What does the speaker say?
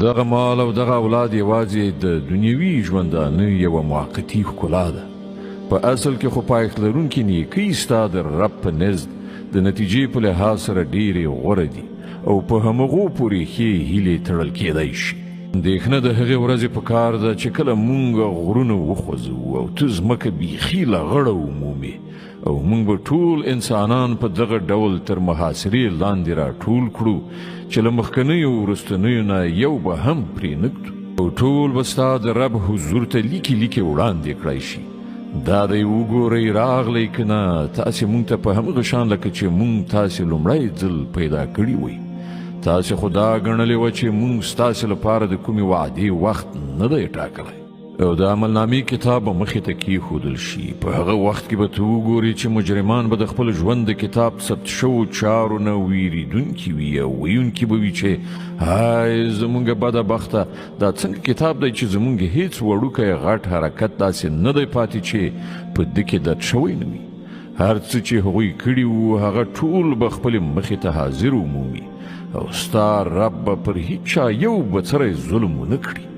دغه مال او دغه اولاد یوازې د دنیوي ژوندانه یوه موقتي ښکلا ده. په اصل کې خو پایښت لرونکي نیکۍ ستا د رب په نزد د نتیجې په لحاظ سره ډېرې غوره دي او په همغو پورې ښې هیلې تړل کېدی شي. اندېښنه د هغې ورځې په کار ده چې کله مونږ غرونه وخوځو او ته ځمکه بیخي له غړه ومومې او مونږ به ټول انسانان په دغه ډول تر محاصرې لاندې راټول کړو چې له مخکنیو وروستنیو نه یو به هم پرې نه ږدو او ټول به ستا د رب حضور ته لیکې لیکې وړاندې کړی شي. دا دی وګورئ راغلی که نه تاسې مونږ ته په همغه شان لکه چې مونږ تاسې لومړی ځل پیدا کړي وئ. تاسې خو دا ګڼلې وه چې مونږ ستاسې لپاره د کومې وعدې وخت نه دی ټاکلی او د عملنامې کتاب به مخې ته کېښودل شي. په هغه وخت کې به ته وګورې چې مجرمان به د خپل ژوند د کتاب ثبت شوو چارو نه ویریدونکي وي او ویونکي به وي چې های زمونږ بده بخته دا څنګه کتاب دی چې زمونږ هیڅ وړوکی غټ حرکت داسې نه دی پاتې چې په ده کې درد شوی نه وي. هر څه چې هغوی کړي وو هغه ټول به خپلې مخې ته حاضر ومومي او ستا رب به پر هیچا یو بڅری ظلم ونه کړي.